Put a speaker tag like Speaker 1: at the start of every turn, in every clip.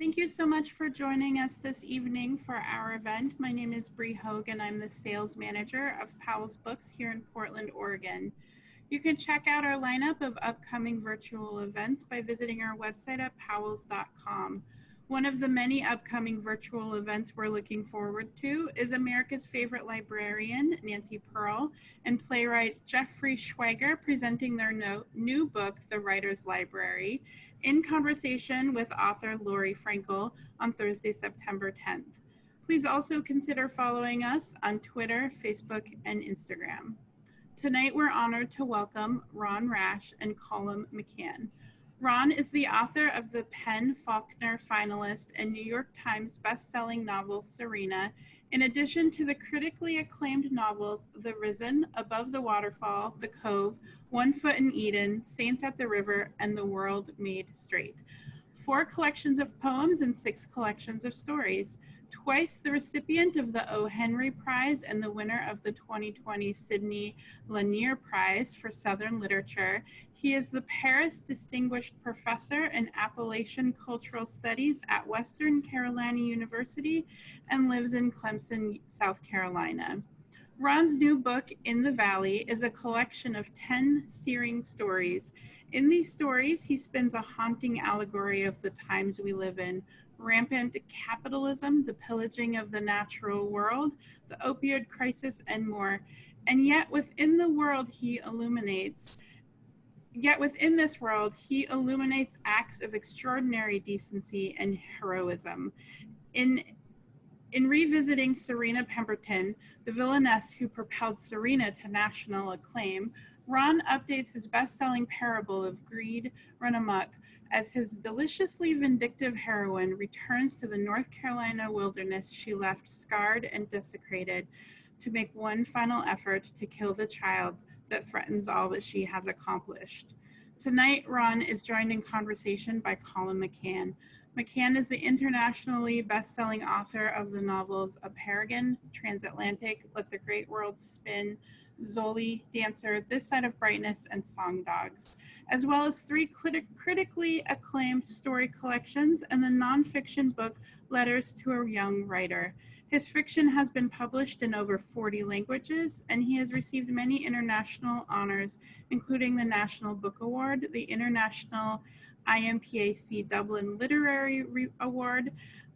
Speaker 1: Thank you so much for joining us this evening for our event. My name is Bree Hogue and I'm the sales manager of Powell's Books here in Portland, Oregon. You can check out our lineup of upcoming virtual events by visiting our website at powells.com. One of the many upcoming virtual events we're looking forward to is America's favorite librarian, Nancy Pearl, and playwright Jeffrey Schweiger presenting their new book, The Writer's Library, in conversation with author Lori Frankel on Thursday, September 10th. Please also consider following us on Twitter, Facebook, and Instagram. Tonight, we're honored to welcome Ron Rash and Colum McCann. Ron is the author of the Faulkner finalist and New York Times bestselling novel Serena, in addition to the critically acclaimed novels The Risen, Above the Waterfall, The Cove, One Foot in Eden, Saints at the River, and The World Made Straight. 4 collections of poems and 6 collections of stories. Twice the recipient of the O. Henry Prize and the winner of the 2020 Sidney Lanier Prize for Southern Literature, he is the Paris Distinguished Professor in Appalachian Cultural Studies at Western Carolina University and lives in Clemson, South Carolina. Ron's new book, In the Valley, is a collection of 10 searing stories. In these stories, he spins a haunting allegory of the times we live in: rampant capitalism, the pillaging of the natural world, the opioid crisis, and more. And yet within this world, he illuminates acts of extraordinary decency and heroism. In revisiting Serena Pemberton, the villainess who propelled Serena to national acclaim, Ron updates his best-selling parable of greed run amok as his deliciously vindictive heroine returns to the North Carolina wilderness she left scarred and desecrated to make one final effort to kill the child that threatens all that she has accomplished. Tonight, Ron is joined in conversation by Colum McCann. McCann is the internationally best-selling author of the novels Apeirogon, Transatlantic, Let the Great World Spin, Zoli, Dancer, This Side of Brightness, and Song Dogs, as well as 3 critically acclaimed story collections and the nonfiction book Letters to a Young Writer. His fiction has been published in over 40 languages, and he has received many international honors, including the National Book Award, the International IMPAC Dublin Literary Award,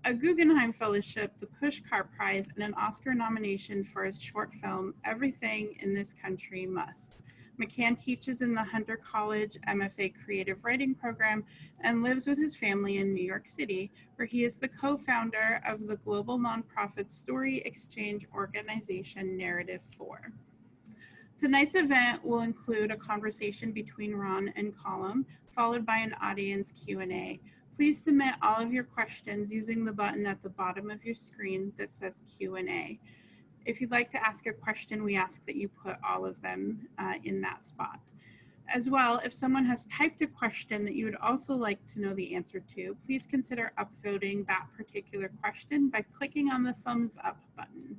Speaker 1: a Guggenheim Fellowship, the Pushcart Prize, and an Oscar nomination for his short film, Everything in This Country Must. McCann teaches in the Hunter College MFA Creative Writing Program and lives with his family in New York City, where he is the co-founder of the global nonprofit story exchange organization Narrative 4. Tonight's event will include a conversation between Ron and Colum, followed by an audience Q&A. Please submit all of your questions using the button at the bottom of your screen that says Q&A. If you'd like to ask a question, we ask that you put all of them in that spot. As well, if someone has typed a question that you would also like to know the answer to, please consider upvoting that particular question by clicking on the thumbs up button.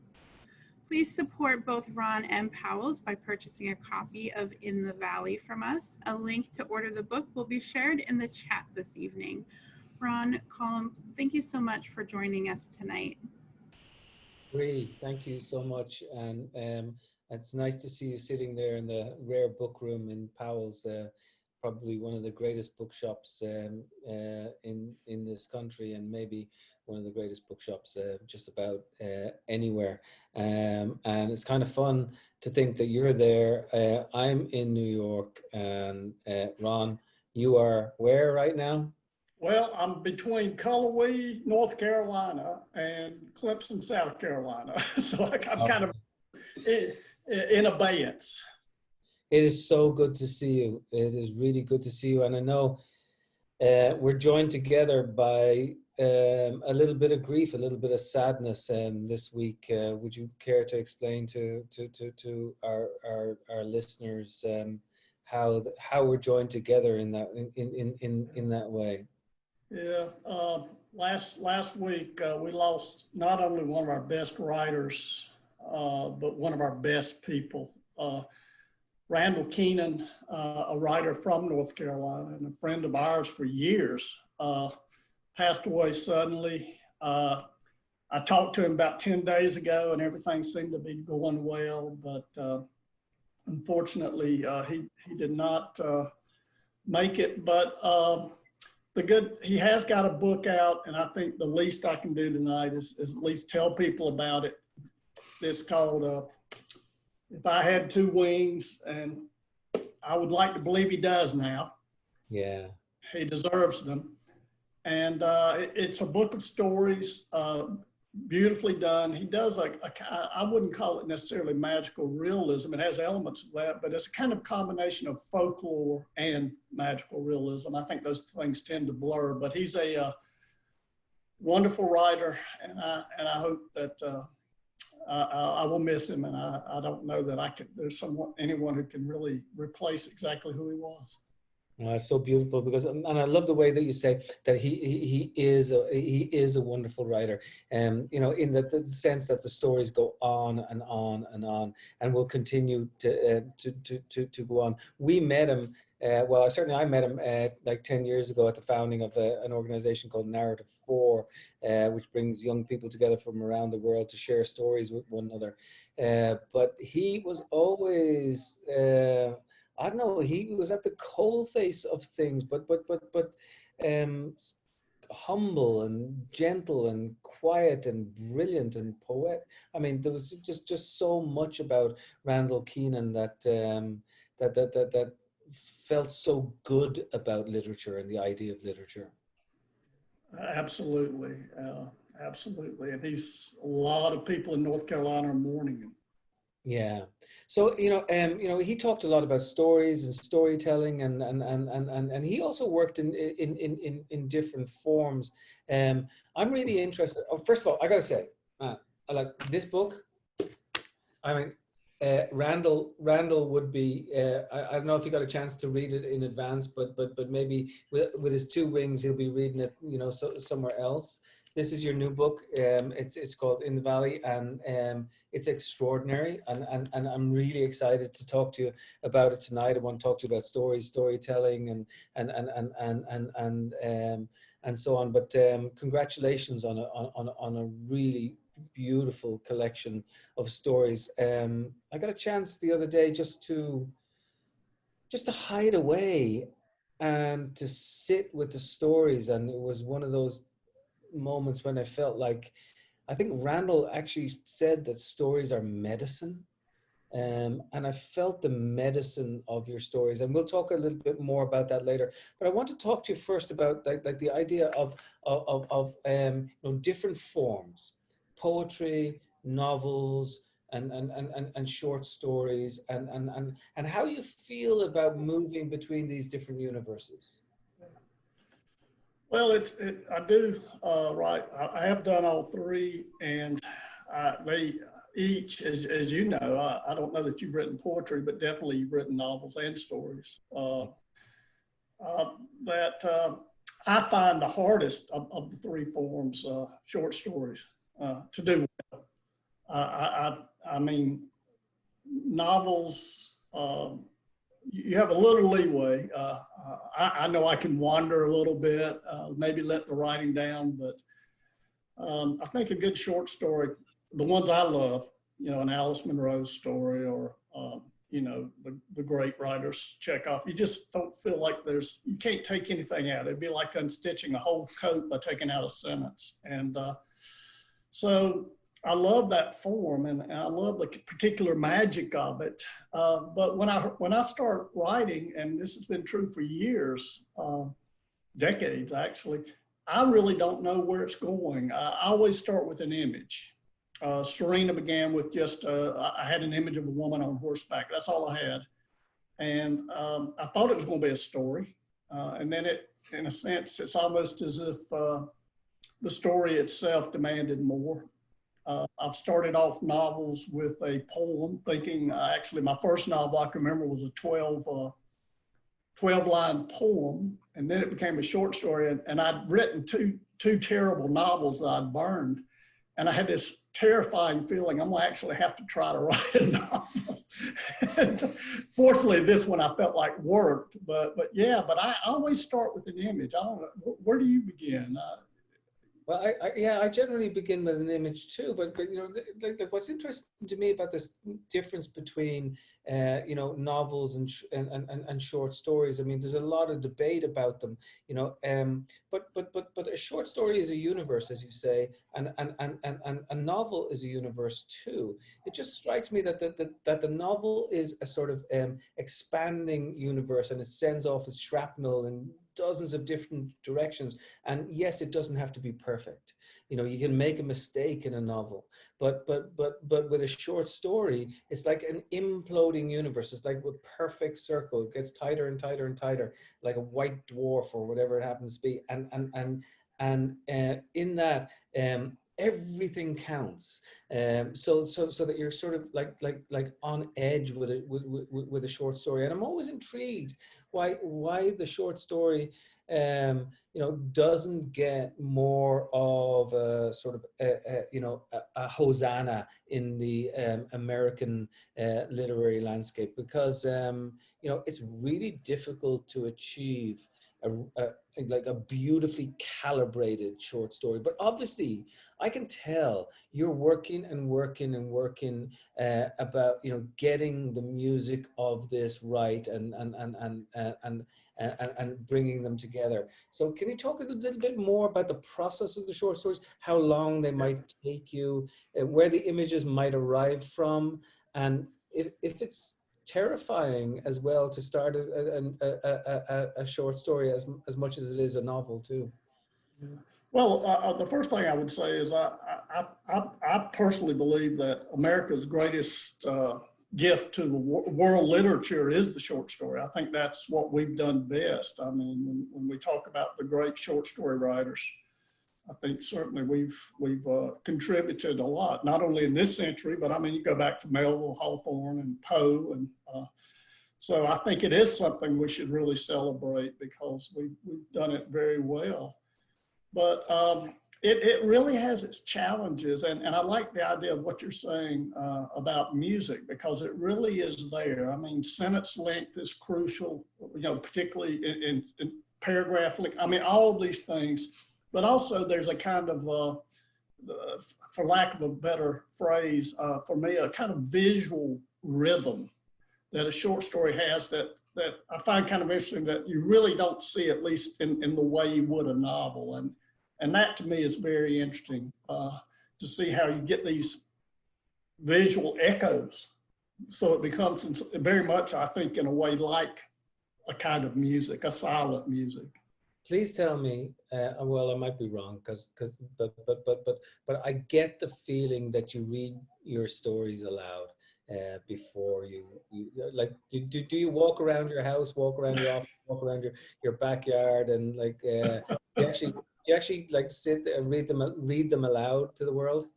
Speaker 1: Please support both Ron and Powell's by purchasing a copy of In the Valley from us. A link to order the book will be shared in the chat this evening. Ron, Colum, thank you so much for joining us tonight.
Speaker 2: Bree, thank you so much. And it's nice to see you sitting there in the rare book room in Powell's, probably one of the greatest bookshops in this country, and maybe one of the greatest bookshops just about anywhere. And it's kind of fun to think that you're there. I'm in New York, and Ron, you are where right now?
Speaker 3: Well, I'm between Cullowhee, North Carolina, and Clemson, South Carolina. So I'm kind of in abeyance.
Speaker 2: It is so good to see you. It is really good to see you. And I know we're joined together by a little bit of grief, a little bit of sadness this week. Would you care to explain to our listeners how we're joined together in that way?
Speaker 3: Yeah, last week we lost not only one of our best writers, but one of our best people. Randall Keenan, a writer from North Carolina and a friend of ours for years, passed away suddenly. I talked to him about 10 days ago, and everything seemed to be going well, but unfortunately, he did not make it. But he has got a book out, and I think the least I can do tonight is at least tell people about it. It's called If I Had Two Wings, and I would like to believe he does now.
Speaker 2: Yeah.
Speaker 3: He deserves them. And it's a book of stories, beautifully done. He does I wouldn't call it necessarily magical realism. It has elements of that, but it's a kind of combination of folklore and magical realism. I think those things tend to blur, but he's a wonderful writer, and I hope that I will miss him, and I don't know that there's anyone who can really replace exactly who he was.
Speaker 2: It's so beautiful, because, and I love the way that you say that he is a wonderful writer, in the sense that the stories go on and on and on, and will continue to go on. We met him. I met him like 10 years ago at the founding of an organization called Narrative 4, which brings young people together from around the world to share stories with one another. But he was always, I don't know, he was at the coalface of things, but humble and gentle and quiet and brilliant and poetic. I mean, there was just so much about Randall Keenan that felt so good about literature and the idea of literature.
Speaker 3: Absolutely, absolutely, and a lot of people in North Carolina are mourning him.
Speaker 2: Yeah. So, he talked a lot about stories and storytelling, and he also worked in different forms. I'm really interested. First of all, I gotta say, I like this book. I mean, Randall would be, I don't know if he got a chance to read it in advance, but maybe with his two wings, he'll be reading it, somewhere else. This is your new book. It's called In the Valley, and it's extraordinary. And I'm really excited to talk to you about it tonight. I want to talk to you about storytelling, and so on. But congratulations on a really beautiful collection of stories. I got a chance the other day just to hide away and to sit with the stories, and it was one of those moments when I felt like, I think Randall actually said that stories are medicine, and I felt the medicine of your stories, and we'll talk a little bit more about that later. But I want to talk to you first about like the idea of different forms, poetry, novels, and short stories, and how you feel about moving between these different universes.
Speaker 3: Well, I do, right. I have done all three, and they each, as you know, I don't know that you've written poetry, but definitely you've written novels and stories. That I find the hardest of the three forms, short stories, to do well. I mean, novels, you have a little leeway. I know I can wander a little bit, maybe let the writing down, but I think a good short story, the ones I love, an Alice Munro story, or, the great writers Chekhov, you just don't feel like you can't take anything out. It'd be like unstitching a whole coat by taking out a sentence. And so I love that form, and I love the particular magic of it. But when I start writing, and this has been true for years, decades actually, I really don't know where it's going. I always start with an image. Serena began with just, I had an image of a woman on horseback. That's all I had. And I thought it was going to be a story. And then in a sense, it's almost as if the story itself demanded more. I've started off novels with a poem, thinking actually my first novel I can remember was a 12-line poem, and then it became a short story. And I'd written two terrible novels that I'd burned, and I had this terrifying feeling I'm gonna actually have to try to write a novel. Fortunately, this one I felt like worked, but I always start with an image. I don't know, where do you begin?
Speaker 2: Well, yeah, I generally begin with an image too, but you know, what's interesting to me about this difference between you know, novels and short stories. I mean, there's a lot of debate about them, you know, but a short story is a universe, as you say, and a novel is a universe too. It just strikes me that the novel is a sort of expanding universe, and it sends off its shrapnel in dozens of different directions. And yes, it doesn't have to be perfect. You know, you can make a mistake in a novel, but with a short story, it's like an imploding universe. It's like a perfect circle. It gets tighter and tighter and tighter, like a white dwarf or whatever it happens to be. And in that, everything counts. So that you're sort of like on edge with with a short story. And I'm always intrigued why the short story you know, doesn't get more of a sort of you know, a hosanna in the American literary landscape, because you know, it's really difficult to achieve a like a beautifully calibrated short story. But obviously, I can tell you're working and working and working about, you know, getting the music of this right, and bringing them together. So can you talk a little bit more about the process of the short stories, how long they might take you, where the images might arrive from, and if it's terrifying as well to start a short story as much as it is a novel too?
Speaker 3: Well, the first thing I would say is I personally believe that America's greatest gift to the world literature is the short story. I think that's what we've done best. I mean, when we talk about the great short story writers, I think certainly we've contributed a lot, not only in this century, but I mean, you go back to Melville, Hawthorne, and Poe, and so I think it is something we should really celebrate because we've done it very well. But it really has its challenges, and I like the idea of what you're saying about music, because it really is there. I mean, sentence length is crucial, you know, particularly in paragraph length. I mean, all of these things, but also there's a kind of, for lack of a better phrase, for me, a kind of visual rhythm that a short story has that I find kind of interesting, that you really don't see, at least in the way you would a novel. And that to me is very interesting, to see how you get these visual echoes. So it becomes very much, I think, in a way like a kind of music, a silent music.
Speaker 2: Please tell me, well, I might be wrong, but I get the feeling that you read your stories aloud before you like, do you walk around your house, walk around your office, walk around your backyard, and like you actually like sit and read them aloud to the world?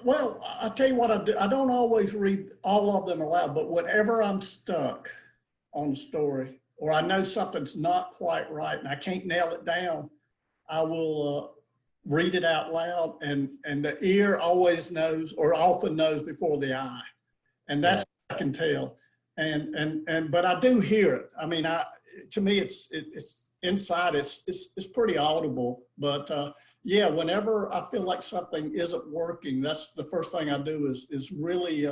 Speaker 3: Well, I'll tell you what I do. I don't always read all of them aloud, but whenever I'm stuck on a story, or I know something's not quite right and I can't nail it down, I will read it out loud, and the ear always knows, or often knows, before the eye. And that's what I can tell. But I do hear it. I mean, to me, it's inside, it's pretty audible. But yeah, whenever I feel like something isn't working, that's the first thing I do is really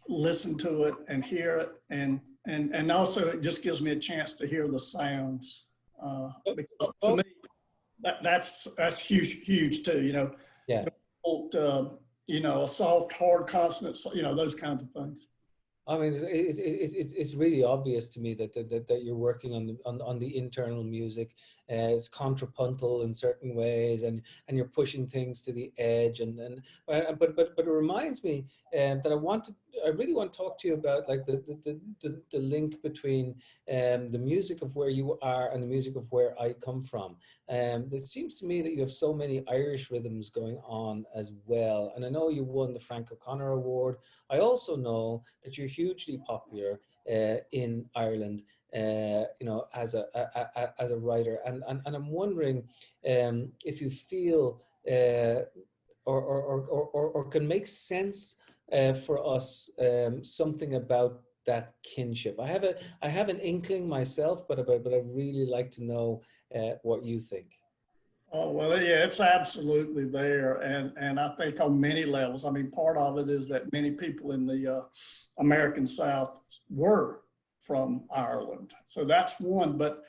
Speaker 3: listen to it and hear it, and also it just gives me a chance to hear the sounds. Because to me, that's huge too. You know,
Speaker 2: Yeah.
Speaker 3: You know, a soft, hard consonant. You know, those kinds of things.
Speaker 2: I mean, it's really obvious to me that you're working on the internal music. It's contrapuntal in certain ways, and you're pushing things to the edge, but it reminds me that I really want to talk to you about like the link between the music of where you are and the music of where I come from. It seems to me that you have so many Irish rhythms going on as well, and I know you won the Frank O'Connor Award. I also know that you're hugely popular in Ireland, you know, as a writer, and I'm wondering if you feel or can make sense for us something about that kinship. I have an inkling myself, but I really like to know what you think.
Speaker 3: Oh, well, yeah, it's absolutely there. And I think on many levels, I mean, part of it is that many people in the American South were from Ireland. So that's one. But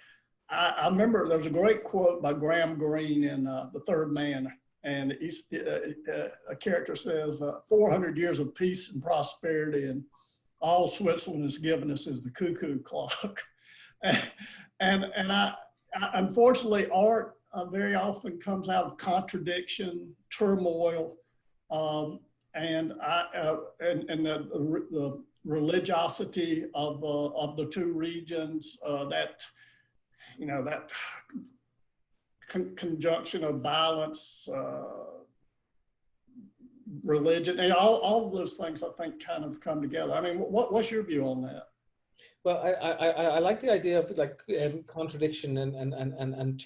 Speaker 3: I remember there was a great quote by Graham Greene in The Third Man. And a character says, 400 years of peace and prosperity, and all Switzerland has given us is the cuckoo clock. and unfortunately, art very often comes out of contradiction, turmoil, and the religiosity of the two regions. That conjunction of violence, religion, and all of those things, I think, kind of come together. I mean, what's your view on that?
Speaker 2: Well, I like the idea of like contradiction and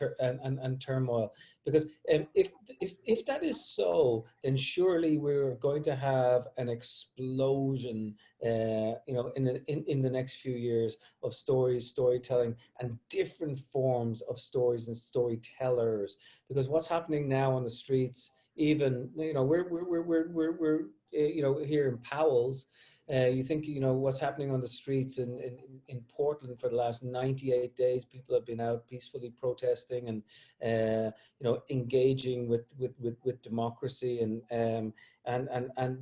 Speaker 2: turmoil, because if that is so, then surely we're going to have an explosion, in the next few years of storytelling, and different forms of stories and storytellers. Because what's happening now on the streets, even we're here in Powell's. You think, what's happening on the streets in Portland for the last 98 days, people have been out peacefully protesting and, engaging with democracy, and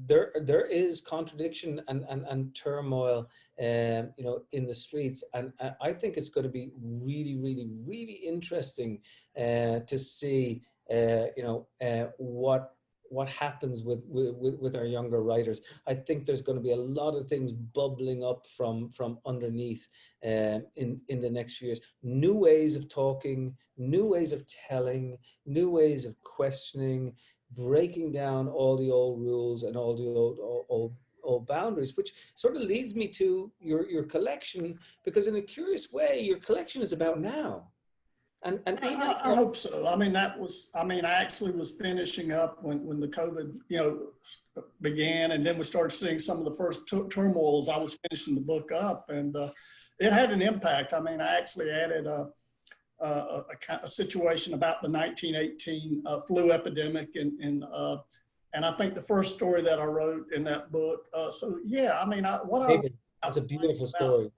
Speaker 2: there is contradiction and turmoil, in the streets. And I think it's going to be really, really, really interesting to see, what happens with our younger writers. I think there's going to be a lot of things bubbling up from underneath in the next few years. New ways of talking, new ways of telling, new ways of questioning, breaking down all the old rules and all the old boundaries, which sort of leads me to your collection, because in a curious way, your collection is about now. And
Speaker 3: I hope so. I mean, I actually was finishing up when the COVID, began, and then we started seeing some of the first turmoils. I was finishing the book up, and it had an impact. I mean, I actually added a situation about the 1918 flu epidemic, and I think the first story that I wrote in that book. So yeah, I mean,
Speaker 2: that's a beautiful story.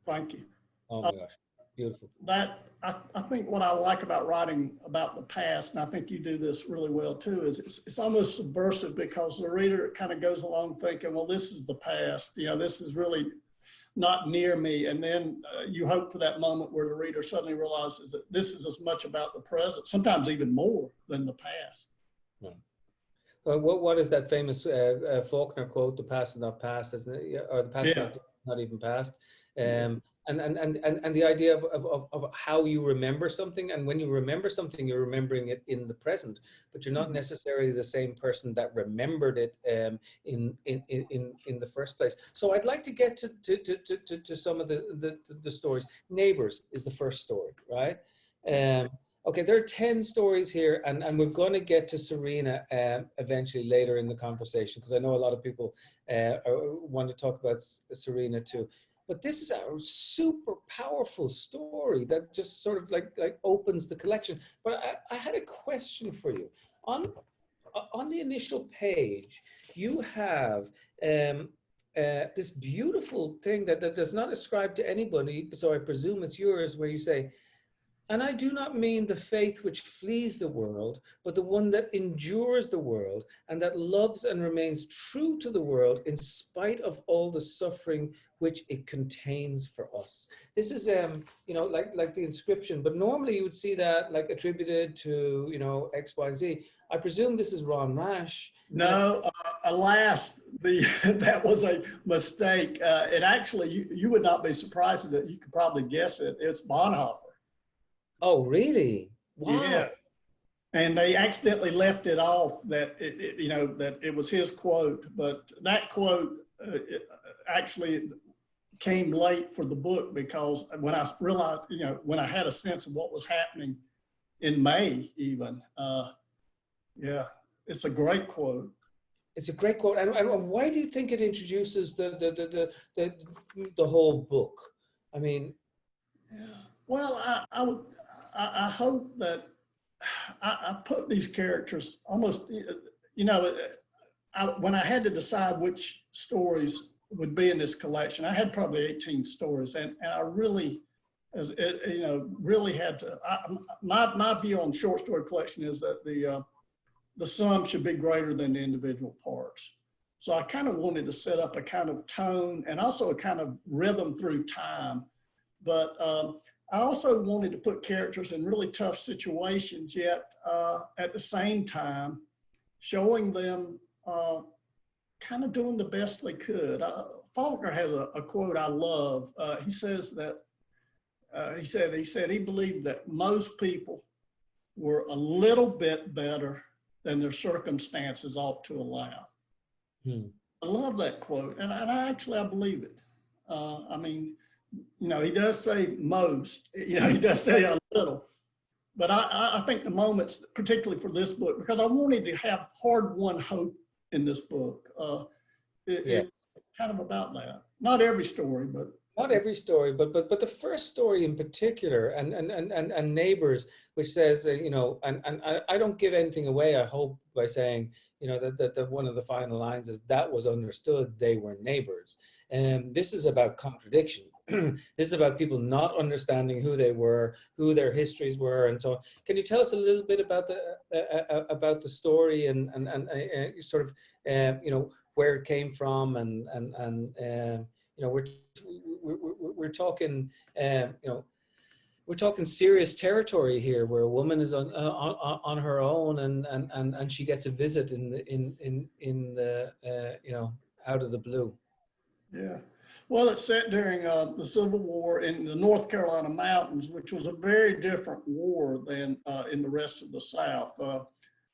Speaker 3: Thank you.
Speaker 2: Oh my gosh, beautiful.
Speaker 3: That I think what I like about writing about the past, and I think you do this really well too, is it's almost subversive, because the reader kind of goes along thinking, well, this is the past, this is really not near me. And then you hope for that moment where the reader suddenly realizes that this is as much about the present, sometimes even more than the past.
Speaker 2: Yeah. Well, what is that famous Faulkner quote? The past is not past, isn't it? Or the past is not even past. And the idea of how you remember something, and when you remember something, you're remembering it in the present, but you're not necessarily the same person that remembered it in the first place. So I'd like to get to some of the stories. Neighbors is the first story, right? Okay, there are 10 stories here, and we're going to get to Serena eventually later in the conversation, because I know a lot of people want to talk about Serena too. But this is a super powerful story that just sort of like opens the collection. But I had a question for you. On the initial page, you have this beautiful thing that does not ascribe to anybody, so I presume it's yours, where you say, "And I do not mean the faith which flees the world, but the one that endures the world, and that loves and remains true to the world in spite of all the suffering which it contains for us." This is, like the inscription, but normally you would see that like attributed to, X, Y, Z. I presume this is Ron Rash.
Speaker 3: No, alas, that was a mistake. It actually, you would not be surprised that you could probably guess it. It's Bonhoeffer.
Speaker 2: Oh, really? Wow.
Speaker 3: Yeah. And they accidentally left it off that that it was his quote, but that quote actually came late for the book, because when I realized, when I had a sense of what was happening in May, even, it's a great quote.
Speaker 2: It's a great quote. And why do you think it introduces the whole book? I mean,
Speaker 3: yeah. Well, I hope that I put these characters almost, you know, when I had to decide which stories would be in this collection, I had probably 18 stories, and I really, as you know, really had to. My view on short story collection is that the sum should be greater than the individual parts. So I kind of wanted to set up a kind of tone and also a kind of rhythm through time. But I also wanted to put characters in really tough situations, yet at the same time, showing them kind of doing the best they could. Faulkner has a quote I love. He says that, he said he believed that most people were a little bit better than their circumstances ought to allow. I love that quote, and I believe it. I mean, you know, he does say most, you know, he does say a little, but I think the moments, particularly for this book, because I wanted to have hard-won hope in this book. It's kind of about that. Not every story, but
Speaker 2: not every story, but the first story in particular, and Neighbors, which says, you know, and I don't give anything away, I hope, by saying, you know, that one of the final lines is that was understood, they were neighbors. And this is about contradiction. This is about people not understanding who they were, who their histories were, and so on. Can you tell us a little bit about the story and sort of you know, where it came from, and you know, we're talking you know, we're talking serious territory here, where a woman is on her own, and she gets a visit in the you know, out of the blue.
Speaker 3: Yeah. Well, it's set during the Civil War in the North Carolina mountains, which was a very different war than in the rest of the South.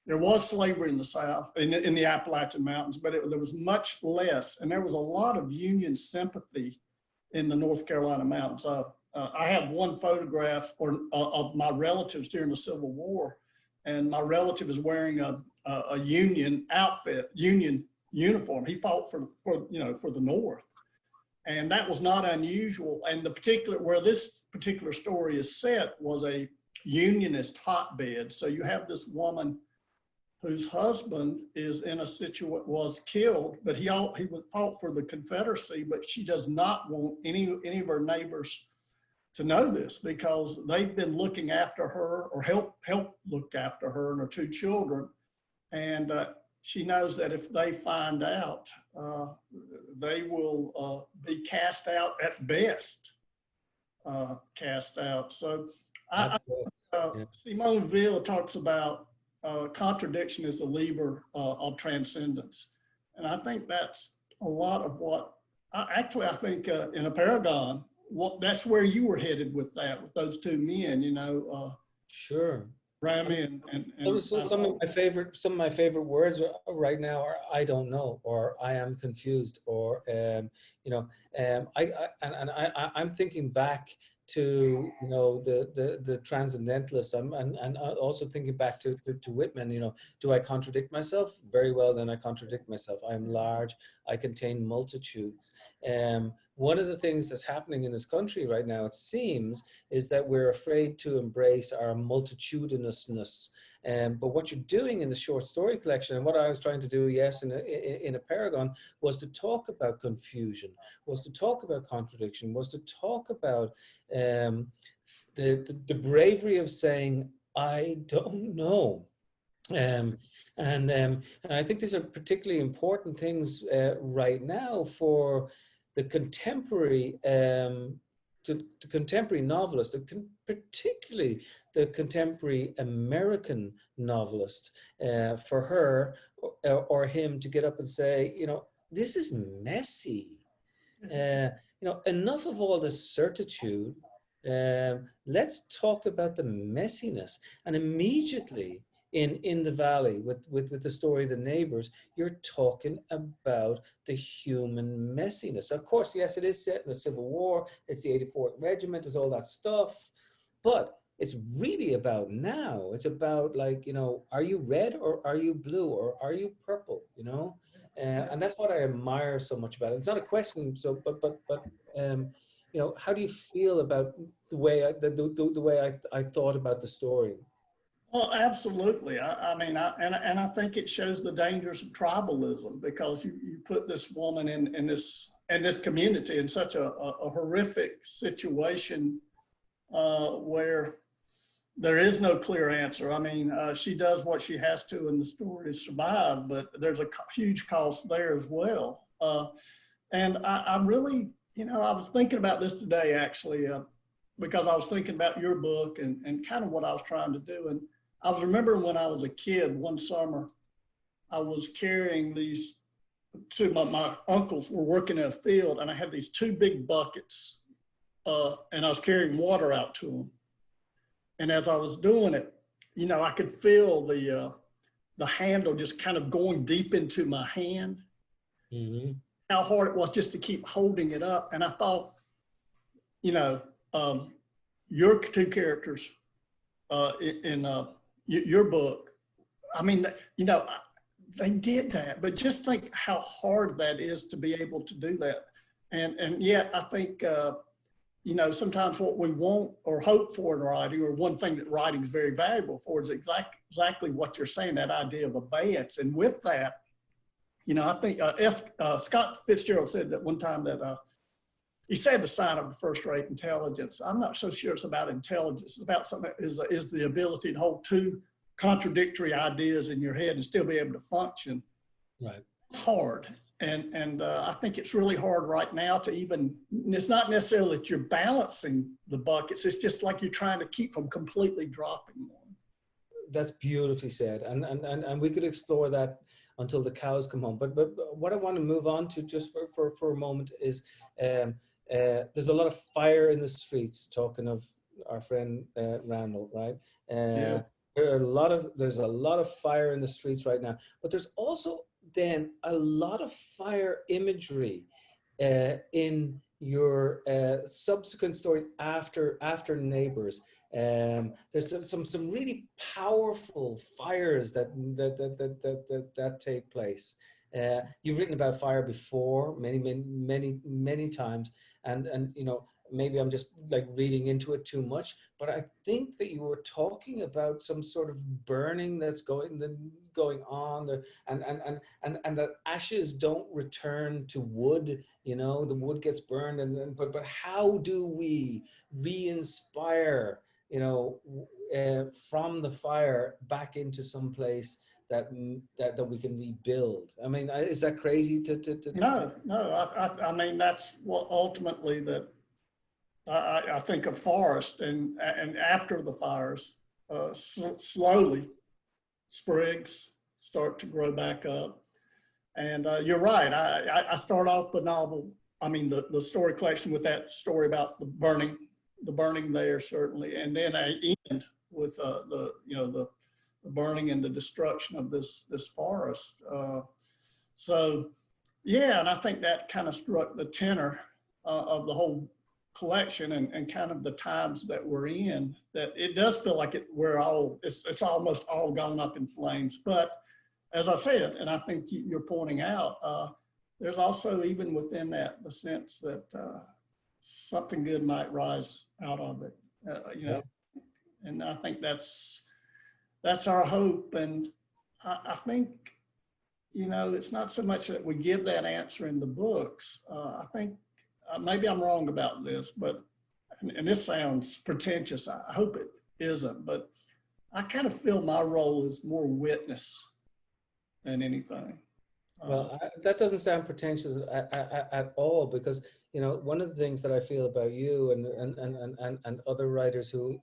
Speaker 3: There was slavery in the South, in the Appalachian Mountains, but there was much less, and there was a lot of Union sympathy in the North Carolina mountains. I have one photograph of my relatives during the Civil War, and my relative is wearing a Union outfit, Union uniform. He fought for you know, for the North, and that was not unusual. And where this particular story is set was a Unionist hotbed. So you have this woman whose husband is in a was killed, but he fought for the Confederacy, but she does not want any of her neighbors to know this, because they've been looking after her, or help look after her and her two children. And she knows that if they find out, they will be cast out at best, cast out. So Simone Weil talks about contradiction is a lever of transcendence. And I think that's a lot of what, I think in Apeirogon, that's where you were headed with that, with those two men, you know.
Speaker 2: Sure.
Speaker 3: Rami and
Speaker 2: some of my favorite words right now are "I don't know" or "I am confused," or you know, I'm thinking back to, you know, the transcendentalists, and also thinking back to Whitman. You know, do I contradict myself? Very well, then I contradict myself. I am large. I contain multitudes. One of the things that's happening in this country right now, it seems, is that we're afraid to embrace our multitudinousness. But what you're doing in the short story collection, and what I was trying to do, yes, in Apeirogon, was to talk about confusion, was to talk about contradiction, was to talk about the bravery of saying, I don't know. And I think these are particularly important things right now for the contemporary contemporary novelist, particularly the contemporary American novelist, for her or him to get up and say, you know, this is messy. You know, enough of all this certitude. Let's talk about the messiness. And immediately in the valley with the story of the neighbors, you're talking about the human messiness. Of course, yes, it is set in the Civil War, it's the 84th Regiment, it's all that stuff, but it's really about now. It's about, like, you know, are you red or are you blue or are you purple, you know? And that's what I admire so much about it. It's not a question, so but you know, how do you feel about the way I thought about the story?
Speaker 3: Well, absolutely. And I think it shows the dangers of tribalism, because you put this woman in this community in such a horrific situation where there is no clear answer. I mean, she does what she has to in the story to survive, but there's a huge cost there as well. And I really, I was thinking about this today, actually, because I was thinking about your book and kind of what I was trying to do. And I was remembering when I was a kid, one summer, I was carrying these two, my uncles were working in a field, and I had these two big buckets, and I was carrying water out to them. And as I was doing it, I could feel the handle just kind of going deep into my hand. Mm-hmm. How hard it was just to keep holding it up. And I thought, your two characters in your book, I mean, they did that, but just think how hard that is to be able to do that. And yet I think, sometimes what we want or hope for in writing, or one thing that writing is very valuable for, is exactly what you're saying, that idea of abeyance. And with that, I think Scott Fitzgerald said that one time that he said the sign of first-rate intelligence. I'm not so sure it's about intelligence. It's about something that is the ability to hold two contradictory ideas in your head and still be able to function. Right. It's hard. And I think it's really hard right now to even, it's not necessarily that you're balancing the buckets, it's just like you're trying to keep from completely dropping one.
Speaker 2: That's beautifully said. And we could explore that until the cows come home. But what I want to move on to just for a moment is there's a lot of fire in the streets, talking of our friend Randall, right? Yeah. There's a lot of fire in the streets right now, but there's also then a lot of fire imagery in your subsequent stories after Neighbors. There's some really powerful fires that take place. You've written about fire before many times, and maybe I'm just like reading into it too much, but I think that you were talking about some sort of burning that's going on there, and that ashes don't return to wood. The wood gets burned, but how do we re-inspire, from the fire back into some place that we can rebuild? I mean, is that crazy to
Speaker 3: No, I mean, that's what ultimately that I think of forest, and after the fires, slowly sprigs start to grow back up. And you're right. I start off the novel, the story collection, with that story about the burning there, certainly, and then I end with the burning and the destruction of this forest. So yeah, and I think that kind of struck the tenor of the whole collection and kind of the times that we're in, that it does feel like it's almost all gone up in flames. But as I said, and I think you're pointing out, there's also, even within that, the sense that something good might rise out of it, and I think that's our hope. And I think, it's not so much that we give that answer in the books. I think maybe I'm wrong about this, but, and this sounds pretentious, I hope it isn't, but I kind of feel my role is more witness than anything.
Speaker 2: Well, that doesn't sound pretentious at all, because one of the things that I feel about you and other writers who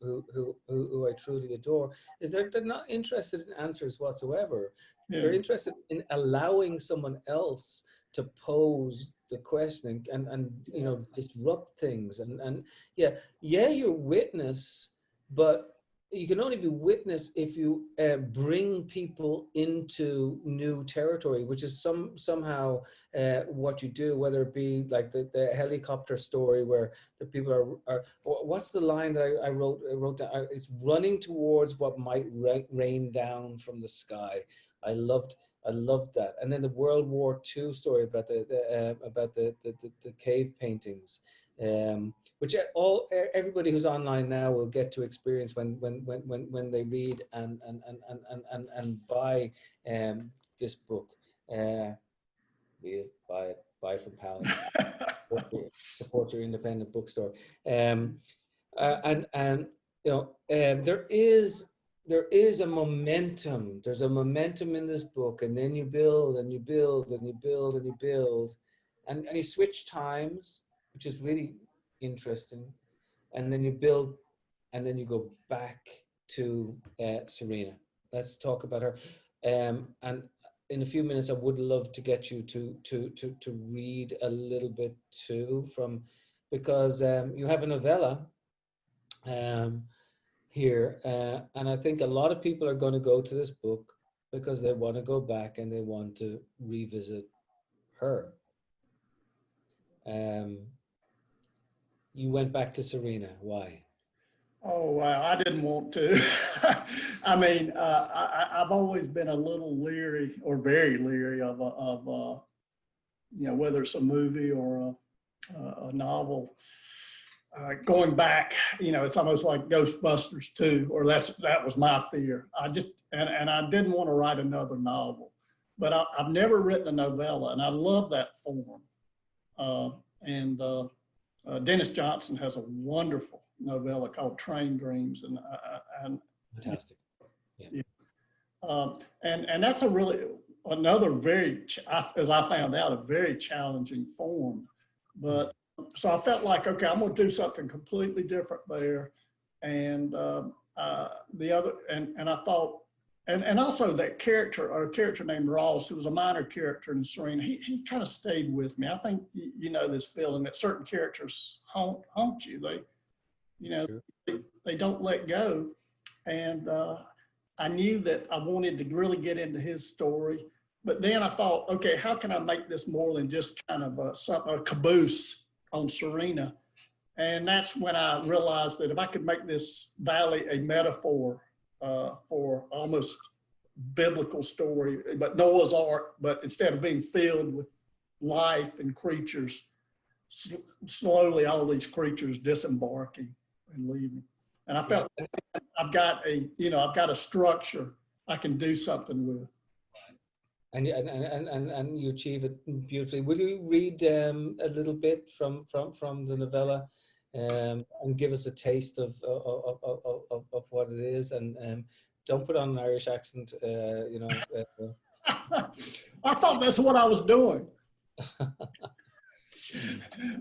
Speaker 2: I truly adore is that they're not interested in answers whatsoever. Yeah. They're interested in allowing someone else to pose the question and disrupt things, and you're witness, but you can only be witness if you bring people into new territory, which is somehow what you do, whether it be like the helicopter story where the people are what's the line that I wrote down? It's running towards what might rain down from the sky. I loved that. And then the World War II story about the cave paintings, which everybody who's online now will get to experience when they read and buy this book. Buy it from Powell. Support your independent bookstore. And you know, there is a momentum. There's a momentum in this book, and then you build and you build and you build and you build, and you switch times, which is really interesting. And then you build, and then you go back to Serena. Let's talk about her. And in a few minutes, I would love to get you to read a little bit too, because you have a novella here, and I think a lot of people are going to go to this book because they want to go back and they want to revisit her. You went back to Serena. Why?
Speaker 3: Oh, wow. I didn't want to. I mean, I've always been a little leery, or very leery of you know, whether it's a movie or a novel. Going back, you know, it's almost like Ghostbusters 2, or that was my fear. I didn't want to write another novel, but I've never written a novella, and I love that form. Dennis Johnson has a wonderful novella called Train Dreams, and
Speaker 2: Fantastic. Yeah.
Speaker 3: And that's another very, as I found out, a very challenging form. But so I felt like, okay, I'm going to do something completely different there. And and I thought, and also that character named Ross, who was a minor character in Serena, he kind of stayed with me. I think you know this feeling that certain characters haunt you. They don't let go. And I knew that I wanted to really get into his story. But then I thought, okay, how can I make this more than just kind of a caboose on Serena? And that's when I realized that if I could make this valley a metaphor for almost biblical story, but Noah's Ark, but instead of being filled with life and creatures, slowly all these creatures disembarking and leaving. And I felt I've got a structure I can do something with.
Speaker 2: And you achieve it beautifully. Will you read a little bit from the novella and give us a taste of what it is? And don't put on an Irish accent, you know.
Speaker 3: I thought that's what I was doing.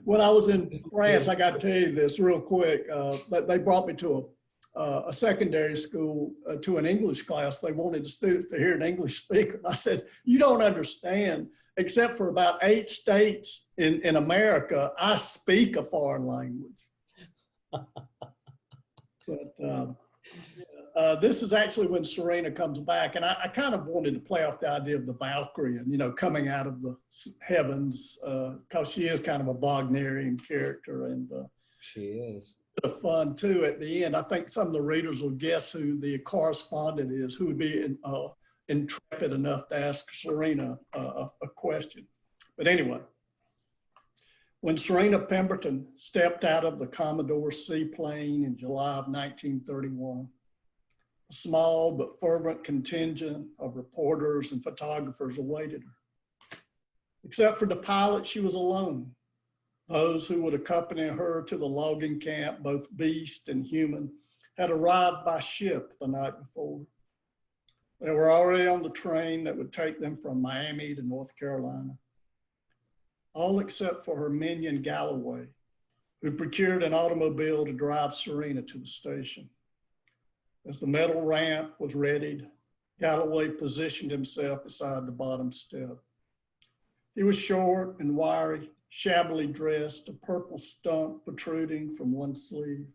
Speaker 3: When I was in France, I got to tell you this real quick. They brought me to a secondary school to an English class. They wanted the students to hear an English speaker. I said, you don't understand, except for about 8 states in America, I speak a foreign language. But this is actually when Serena comes back. And I kind of wanted to play off the idea of the Valkyrie and, you know, coming out of the heavens, because she is kind of a Wagnerian character. And
Speaker 2: she is.
Speaker 3: Fun too at the end. I think some of the readers will guess who the correspondent is, who would be intrepid enough to ask Serena a question. But anyway, when Serena Pemberton stepped out of the Commodore seaplane in July of 1931, a small but fervent contingent of reporters and photographers awaited her. Except for the pilot, she was alone. Those who would accompany her to the logging camp, both beast and human, had arrived by ship the night before. They were already on the train that would take them from Miami to North Carolina. All except for her minion Galloway, who procured an automobile to drive Serena to the station. As the metal ramp was readied, Galloway positioned himself beside the bottom step. He was short and wiry, shabbily dressed, a purple stump protruding from one sleeve.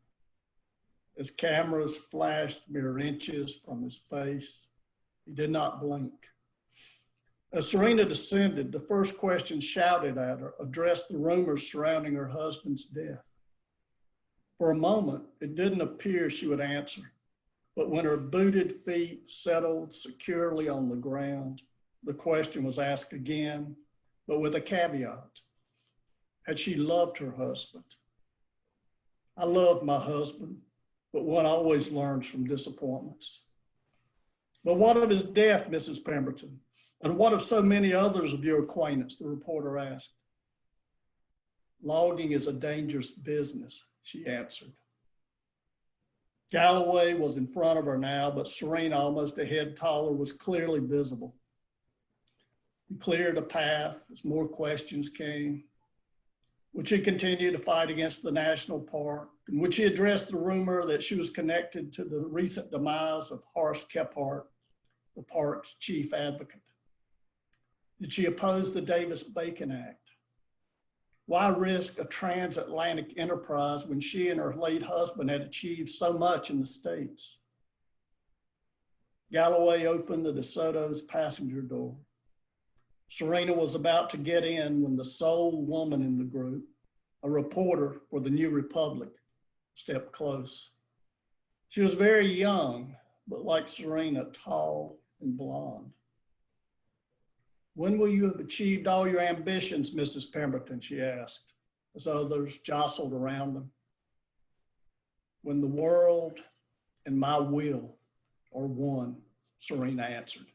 Speaker 3: As cameras flashed mere inches from his face, he did not blink. As Serena descended, the first question shouted at her addressed the rumors surrounding her husband's death. For a moment, it didn't appear she would answer, but when her booted feet settled securely on the ground, the question was asked again, but with a caveat. Had she loved her husband? I love my husband, but one always learns from disappointments. But what of his death, Mrs. Pemberton? And what of so many others of your acquaintance, the reporter asked. Logging is a dangerous business, she answered. Galloway was in front of her now, but Serena, almost a head taller, was clearly visible. He cleared a path as more questions came. Would she continue to fight against the national park? And would she address the rumor that she was connected to the recent demise of Horace Kephart, the park's chief advocate? Did she oppose the Davis-Bacon Act? Why risk a transatlantic enterprise when she and her late husband had achieved so much in the States? Galloway opened the DeSoto's passenger door. Serena was about to get in when the sole woman in the group, a reporter for the New Republic, stepped close. She was very young, but like Serena, tall and blonde. When will you have achieved all your ambitions, Mrs. Pemberton, she asked, as others jostled around them. When the world and my will are one, Serena answered.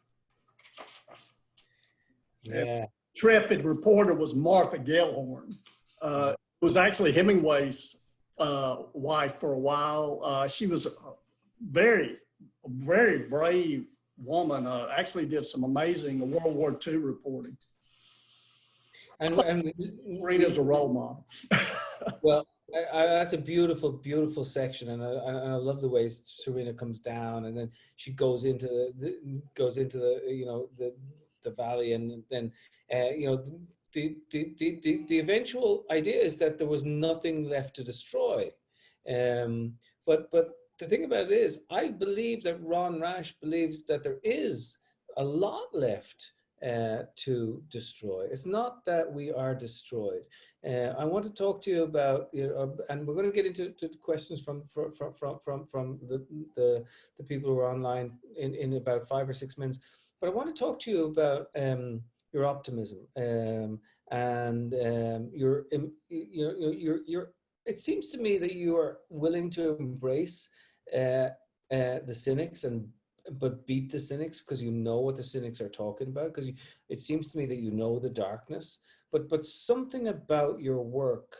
Speaker 2: Yeah.
Speaker 3: Intrepid reporter was Martha Gellhorn. Was actually Hemingway's wife for a while. She was a very, very brave woman. Actually did some amazing World War II reporting.
Speaker 2: And
Speaker 3: Serena's a role model.
Speaker 2: Well, that's a beautiful, beautiful section, and I love the way Serena comes down, and then she goes into the valley, and then the eventual idea is that there was nothing left to destroy, but the thing about it is, I believe that Ron Rash believes that there is a lot left to destroy. It's not that we are destroyed. I want to talk to you about, and we're going to get into the questions from the people who are online in about 5 or 6 minutes. But I want to talk to you about your optimism and your. It seems to me that you are willing to embrace the cynics but beat the cynics because you know what the cynics are talking about, because it seems to me that you know the darkness, but something about your work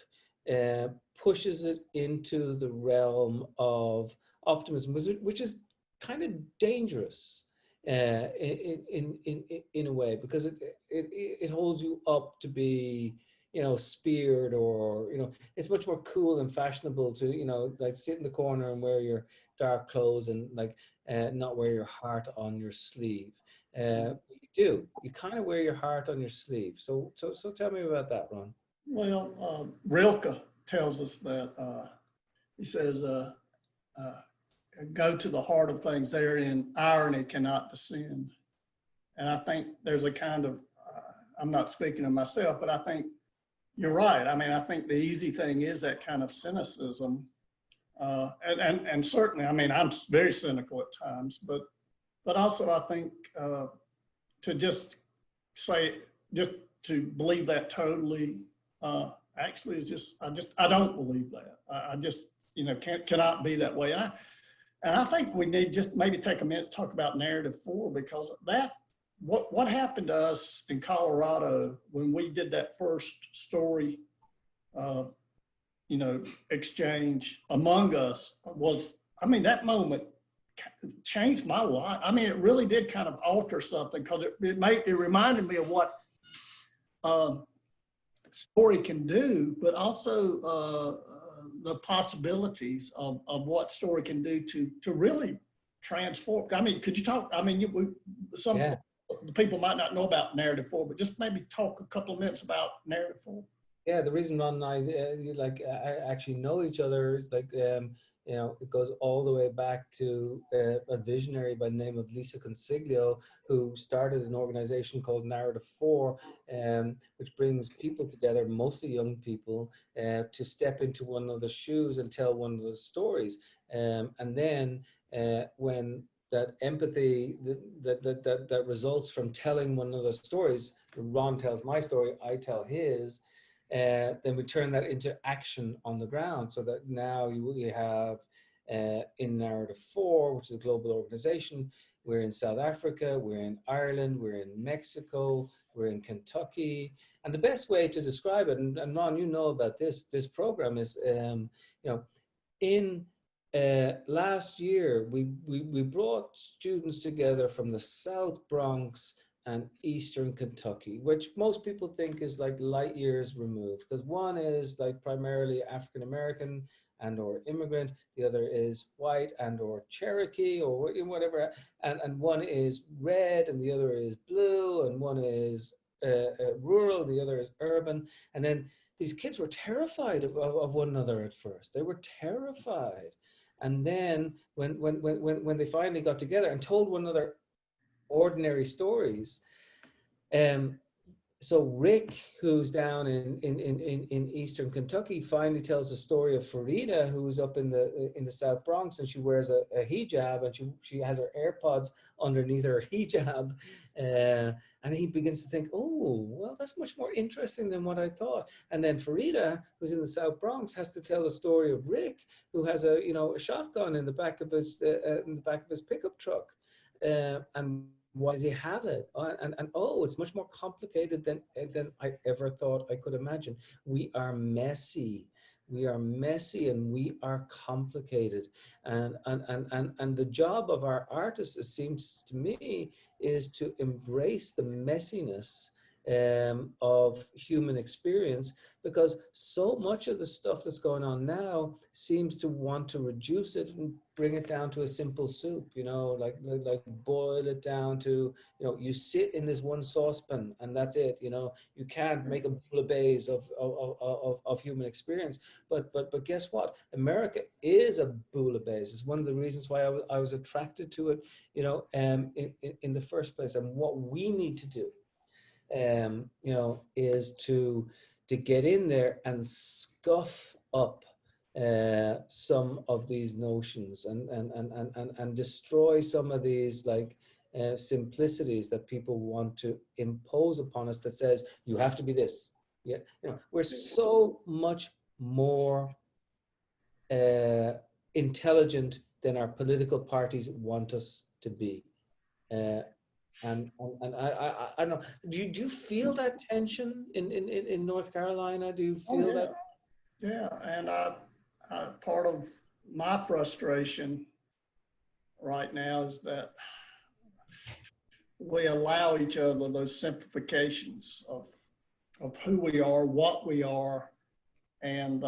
Speaker 2: pushes it into the realm of optimism, which is kind of dangerous in a way, because it holds you up to be speared, or it's much more cool and fashionable to like sit in the corner and wear your dark clothes and like not wear your heart on your sleeve. You kind of wear your heart on your sleeve. So tell me about that, Ron.
Speaker 3: Well, Rilke tells us that he says go to the heart of things, therein irony cannot descend. And I think there's a kind of I'm not speaking of myself, but I think you're right. I mean, I think the easy thing is that kind of cynicism. And certainly, I mean, I'm very cynical at times, but also I think to just to believe that totally actually is just, I don't believe that. I just, cannot be that way. And I think we need just maybe take a minute to talk about narrative 4, because that, what happened to us in Colorado when we did that first story, exchange among us was, I mean, that moment changed my life. I mean, it really did kind of alter something, because it reminded me of what story can do, but also the possibilities of what story can do to really transform. I mean, could you talk? I mean, the people might not know about narrative 4, but just maybe talk a couple of minutes about narrative 4.
Speaker 2: Yeah, the reason Ron and I actually know each other is it goes all the way back to a visionary by the name of Lisa Consiglio, who started an organization called Narrative 4, which brings people together, mostly young people, to step into one another's shoes and tell one another's stories. And then when that empathy that results from telling one another's stories, Ron tells my story, I tell his, then we turn that into action on the ground, so that now you have in narrative 4, which is a global organization, we're in South Africa, we're in Ireland, we're in Mexico, we're in Kentucky. And the best way to describe it, and Ron, you know about this program, is, in last year, we brought students together from the South Bronx and Eastern Kentucky, which most people think is like light years removed, because one is like primarily African American and or immigrant, the other is white and or Cherokee or whatever, and one is red and the other is blue, and one is rural, the other is urban. And then these kids were terrified of one another at first. They were terrified. And then when they finally got together and told one another ordinary stories, so Rick, who's down in Eastern Kentucky, finally tells the story of Farida, who's up in the South Bronx, and she wears a hijab, and she has her AirPods underneath her hijab, and he begins to think, oh, well, that's much more interesting than what I thought. And then Farida, who's in the South Bronx, has to tell the story of Rick, who has a shotgun in the back of his pickup truck, and why does he have it? And oh, it's much more complicated than I ever thought I could imagine. We are messy. We are messy and we are complicated. And the job of our artists, it seems to me, is to embrace the messiness of human experience, because so much of the stuff that's going on now seems to want to reduce it and bring it down to a simple soup, like boil it down to, you sit in this one saucepan and that's it. You can't make a bouillabaisse of human experience. But guess what? America is a bouillabaisse. It's one of the reasons why I was attracted to it, in the first place. And what we need to do, is to get in there and scuff up some of these notions and destroy some of these simplicities that people want to impose upon us, that says you have to be this. Yeah, we're so much more intelligent than our political parties want us to be. And I don't know. Do you feel that tension in North Carolina? Do you feel that?
Speaker 3: Yeah, and I part of my frustration right now is that we allow each other those simplifications of who we are, what we are, and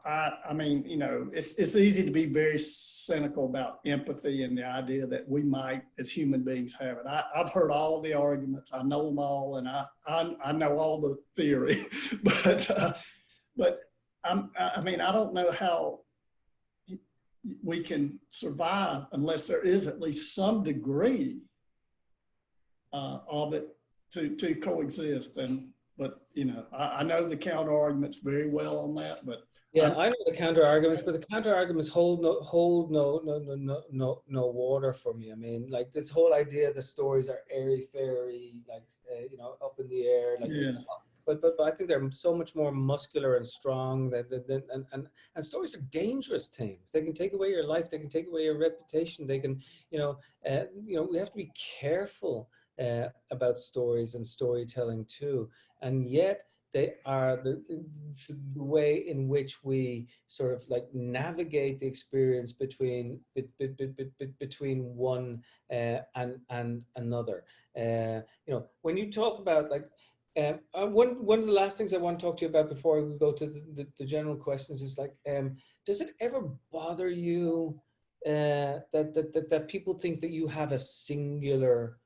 Speaker 3: I mean, it's easy to be very cynical about empathy and the idea that we might, as human beings, have it. I've heard all of the arguments. I know them all, and I know all the theory, but I mean, I don't know how we can survive unless there is at least some degree of it to coexist. But I know the counter arguments very well on that. But
Speaker 2: yeah, I know the counter arguments, but the counter arguments hold no water for me. I mean, like this whole idea the stories are airy fairy, up in the air,
Speaker 3: yeah.
Speaker 2: But I think they're so much more muscular and strong. And stories are dangerous things. They can take away your life. They can take away your reputation. They can, we have to be careful about stories and storytelling too. And yet they are the way in which we sort of navigate the experience between one and another. When you talk about one of the last things I want to talk to you about before we go to the general questions is does it ever bother you that people think that you have a singular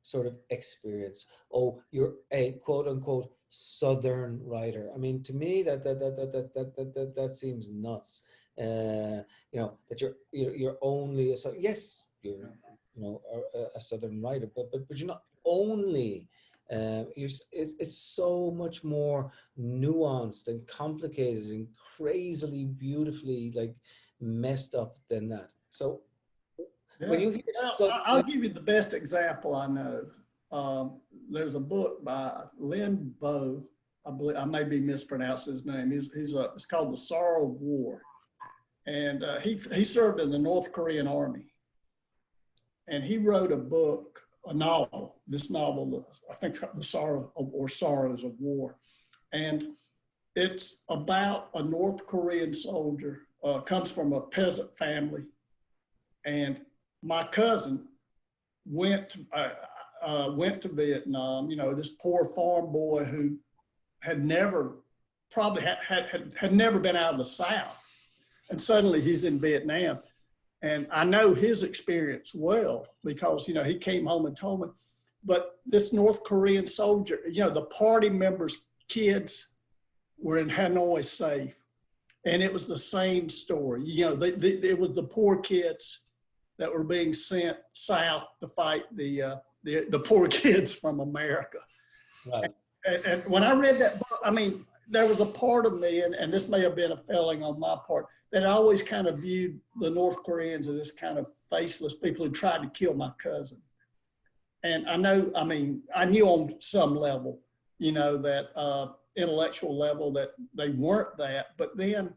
Speaker 2: sort of experience? Oh, you're a quote unquote Southern writer. I mean, to me that seems nuts. That you're only yes, you're a Southern writer, but you're not only. It's so much more nuanced and complicated and crazily beautifully messed up than that. So when you hear
Speaker 3: I'll give you the best example I know. There's a book by Lynn Bowe I believe I may be mispronouncing his name. It's called The Sorrow of War, and he served in the North Korean Army, and he wrote a book, a novel. This novel, I think, The Sorrow of, or Sorrows of War, and it's about a North Korean soldier, comes from a peasant family, and my cousin went to Vietnam. You know, this poor farm boy who had never, probably had never been out of the South, and suddenly he's in Vietnam. And I know his experience well because, you know, he came home and told me. But this North Korean soldier, you know, the party members' kids were in Hanoi safe. And it was the same story. You know, it was the poor kids that were being sent south to fight the poor kids from America.
Speaker 2: Right.
Speaker 3: And when I read that book, I mean, there was a part of me, and this may have been a failing on my part, that I always kind of viewed the North Koreans as this kind of faceless people who tried to kill my cousin. And I know, I mean, I knew on some level, you know, that intellectual level that they weren't that, but then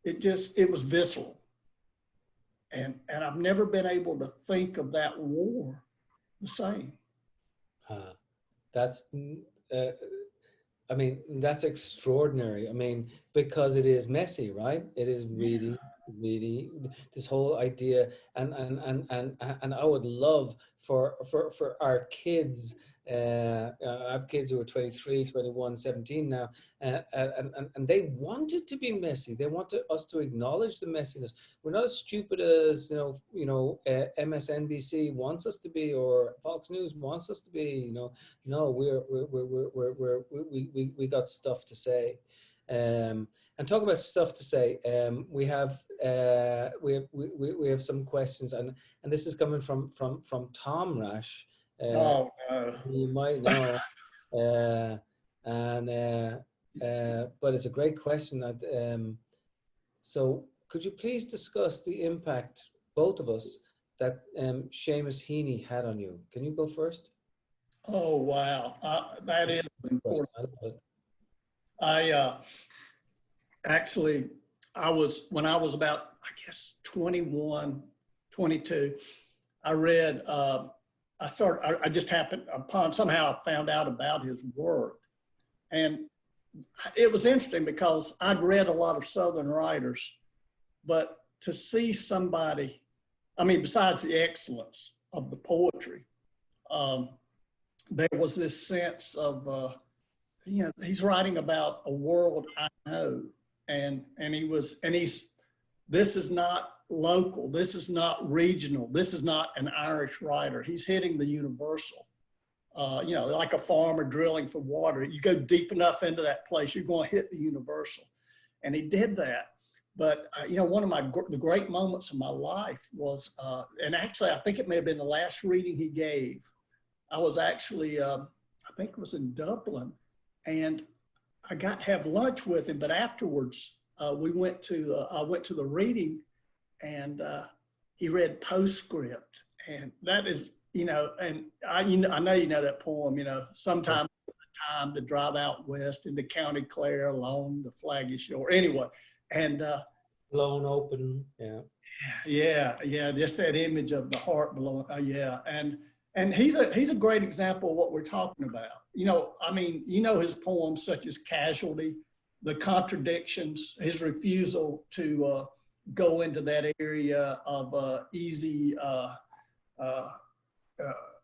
Speaker 3: it was visceral. And I've never been able to think of that war the same.
Speaker 2: That's, I mean, that's extraordinary. I mean, because it is messy, right? It is really, really this whole idea. And I would love for our kids, I have kids who are 23, 21, 17 now, and they want it to be messy. They want us to acknowledge the messiness. We're not as stupid as MSNBC wants us to be, or Fox News wants us to be. No, we got stuff to say. And talk about stuff to say. We have some questions, and this is coming from Tom Rash.
Speaker 3: Oh no!
Speaker 2: You might know, but it's a great question. So, could you please discuss the impact, both of us, that Seamus Heaney had on you? Can you go first?
Speaker 3: Oh wow, that is important. When I was about, I guess, 21, 22, I read. I just happened upon, somehow I found out about his work. And it was interesting because I'd read a lot of Southern writers, but to see somebody, I mean, besides the excellence of the poetry, there was this sense of, he's writing about a world I know. This is not local, this is not regional, this is not an Irish writer. He's hitting the universal. Like a farmer drilling for water. You go deep enough into that place, you're going to hit the universal. And he did that. But, one of the great moments of my life was, and actually, I think it may have been the last reading he gave. I was actually, I think it was in Dublin, and I got to have lunch with him, but afterwards, I went to the reading, and he read Postscript, and that is, and I know you know that poem, sometime time to drive out west into County Clare alone, the flag is shore. Anyway, and
Speaker 2: blown open,
Speaker 3: yeah, just that image of the heart blown, and he's a great example of what we're talking about. His poems such as Casualty, the contradictions, his refusal to go into that area of easy,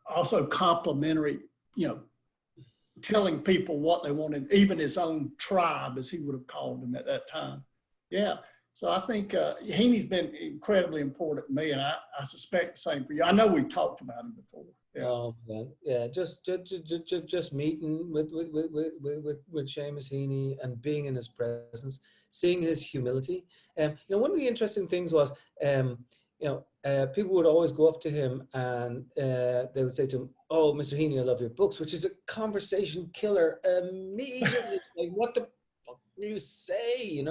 Speaker 3: also complimentary, telling people what they wanted, even his own tribe, as he would have called them at that time. Yeah. So I think Heaney's been incredibly important to me, and I suspect the same for you. I know we've talked about him before. Yeah.
Speaker 2: Oh man, yeah. Just meeting with Seamus Heaney and being in his presence, seeing his humility. One of the interesting things was, people would always go up to him and they would say to him, "Oh, Mr. Heaney, I love your books," which is a conversation killer immediately. Like, what the fuck do you say?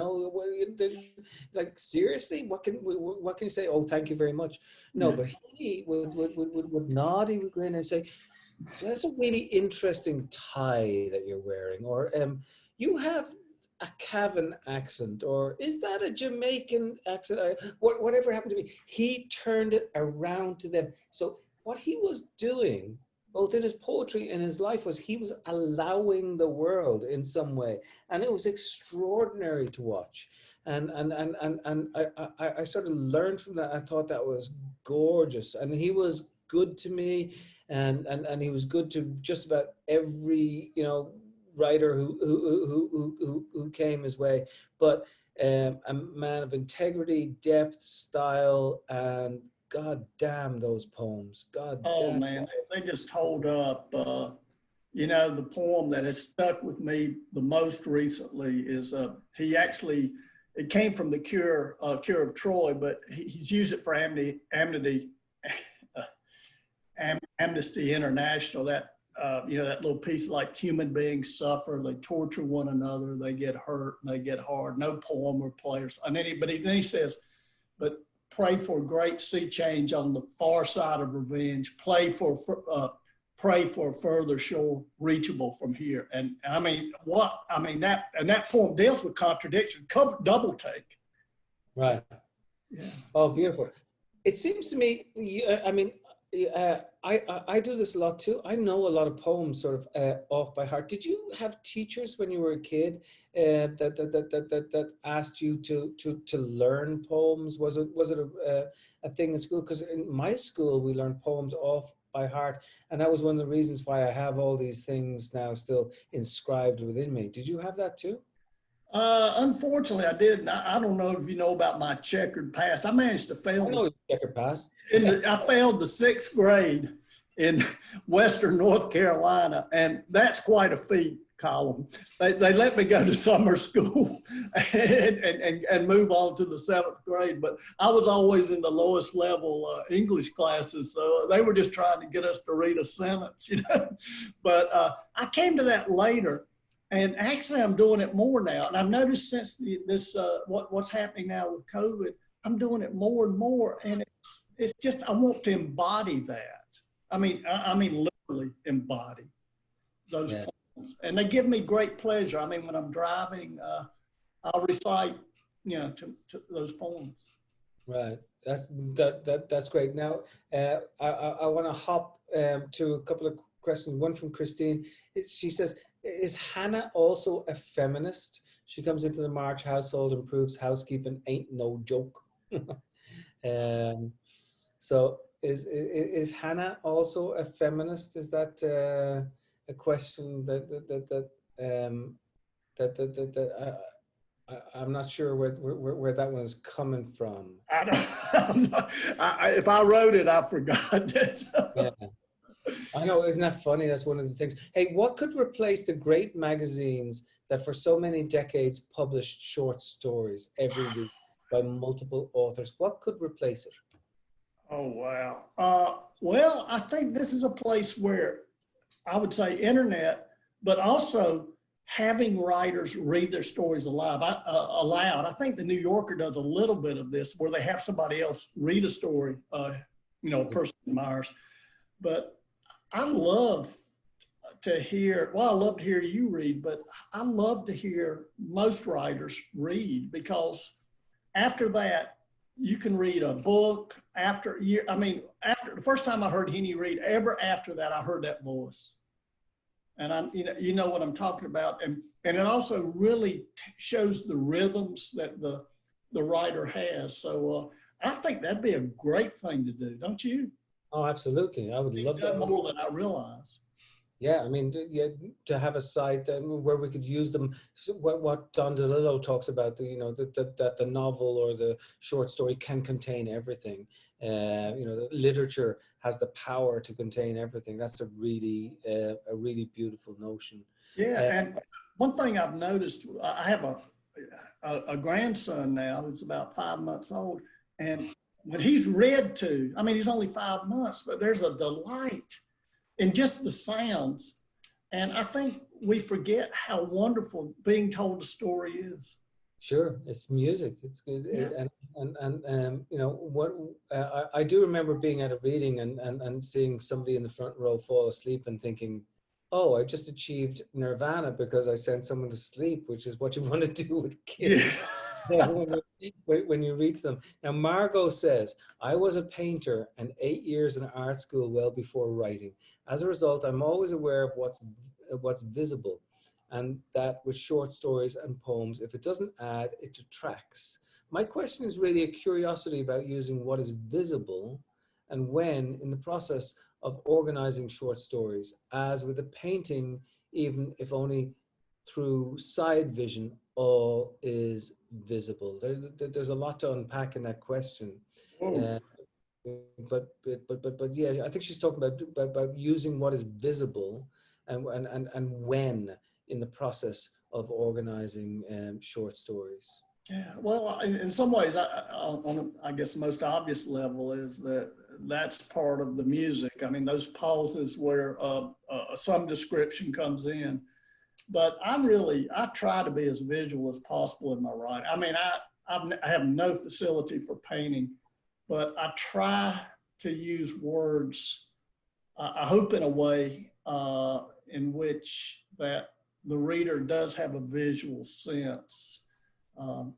Speaker 2: Like, seriously, what can you say? Oh, thank you very much. No, but he would nod, he would grin and say, "That's a really interesting tie that you're wearing," or You have a Cavan accent, or is that a Jamaican accent? Whatever happened to be, he turned it around to them. So what he was doing, both in his poetry and his life, was he was allowing the world in some way, and it was extraordinary to watch. And I sort of learned from that. I thought that was gorgeous, and he was good to me, and he was good to just about every writer who came his way. But a man of integrity, depth, style, and God damn those poems. God
Speaker 3: Oh
Speaker 2: damn.
Speaker 3: man, they just hold up. The poem that has stuck with me the most recently is it came from the Cure of Troy, but he's used it for Amnesty International. That that little piece, like human beings suffer, they torture one another, they get hurt, and they get hard. No poem or players. And then he says, but pray for great sea change on the far side of revenge. Pray for further shore reachable from here. And that poem deals with contradiction. Double take.
Speaker 2: Right.
Speaker 3: Yeah.
Speaker 2: Oh, beautiful. It seems to me, I do this a lot too. I know a lot of poems sort of off by heart. Did you have teachers when you were a kid that asked you to learn poems? Was it a thing in school? Because in my school we learned poems off by heart, and that was one of the reasons why I have all these things now still inscribed within me. Did you have that too?
Speaker 3: Unfortunately, I didn't. I don't know if you know about my checkered past. I managed to fail.
Speaker 2: I know checkered past.
Speaker 3: I failed the 6th grade in Western North Carolina, and that's quite a feat, Colum. They let me go to summer school and move on to the 7th grade, but I was always in the lowest level English classes, so they were just trying to get us to read a sentence, But I came to that later. And actually, I'm doing it more now. And I've noticed since what's happening now with COVID, I'm doing it more and more. And it's just, I want to embody that. I mean, literally embody those poems. And they give me great pleasure. I mean, when I'm driving, I'll recite, to those poems. Right.
Speaker 2: That's great. Now, I want to hop to a couple of questions. One from Christine. She says, is Hannah also a feminist? She comes into the March household and proves housekeeping ain't no joke. So is Hannah also a feminist? Is that a question that I'm not sure where that one is coming from.
Speaker 3: If I wrote it, I forgot it.
Speaker 2: Yeah. I know, isn't that funny? That's one of the things. Hey, what could replace the great magazines that for so many decades published short stories every week by multiple authors? What could replace it?
Speaker 3: Oh, wow. Well, I think this is a place where I would say internet, but also having writers read their stories aloud. I think the New Yorker does a little bit of this where they have somebody else read a story, a person admires. But I love to hear, I love to hear you read, but I love to hear most writers read, because after that, you can read a book after the first time I heard Henny read, ever after that, I heard that voice. And you know what I'm talking about. And it also really shows the rhythms that the writer has. So I think that'd be a great thing to do, don't you?
Speaker 2: Oh, absolutely. I would love that.
Speaker 3: More than I realize.
Speaker 2: Yeah, I mean, to have a site where we could use them. What Don DeLillo talks about, that the novel or the short story can contain everything. The literature has the power to contain everything. That's a really beautiful notion.
Speaker 3: Yeah, and one thing I've noticed, I have a grandson now who's about 5 months old, and when he's read to, he's only 5 months, but there's a delight in just the sounds. And I think we forget how wonderful being told a story is.
Speaker 2: Sure, it's music. It's good. Yeah. I do remember being at a reading and seeing somebody in the front row fall asleep and thinking, oh, I just achieved nirvana because I sent someone to sleep, which is what you want to do with
Speaker 3: Yeah.
Speaker 2: kids. When you reach them. Now, Margot says, I was a painter and 8 years in art school well before writing. As a result, I'm always aware of what's visible, and that with short stories and poems, if it doesn't add, it detracts. My question is really a curiosity about using what is visible and when in the process of organizing short stories, as with a painting, even if only through side vision, all is visible. There's a lot to unpack in that question.
Speaker 3: Whoa.
Speaker 2: Uh, but yeah, I think she's talking about using what is visible and when in the process of organizing short stories.
Speaker 3: Yeah, well, in some ways, I guess the most obvious level is that that's part of the music. I mean, those pauses where some description comes in. But I try to be as visual as possible in my writing. I mean, I have no facility for painting, but I try to use words, I hope in a way in which that the reader does have a visual sense. And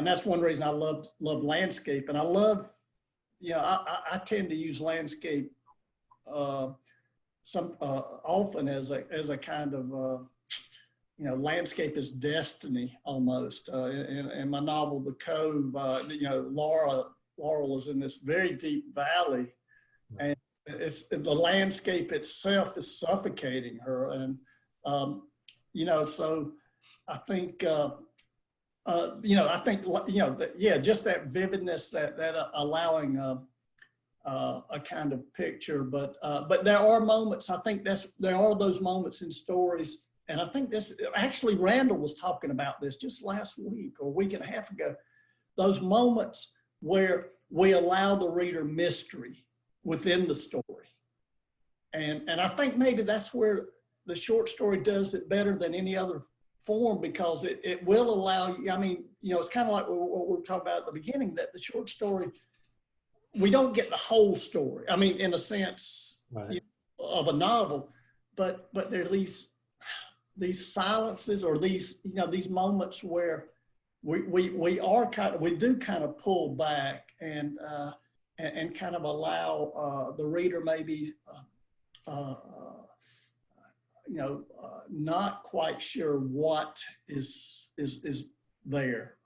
Speaker 3: that's one reason I love landscape. And I love, I tend to use landscape often as a kind of, landscape is destiny almost. In my novel, The Cove, Laurel is in this very deep valley, and the landscape itself is suffocating her. And, so I think, just that vividness, that allowing a kind of picture. But there are moments, I think there are those moments in stories. And I think actually Randall was talking about this just last week or a week and a half ago, those moments where we allow the reader mystery within the story. And I think maybe that's where the short story does it better than any other form, because it will allow you, I mean, it's kind of like what we were talking about at the beginning, that the short story, we don't get the whole story. I mean, in a sense,
Speaker 2: Right.
Speaker 3: Of a novel, but there are these silences or these moments where we do kind of pull back and kind of allow the reader maybe not quite sure what is there.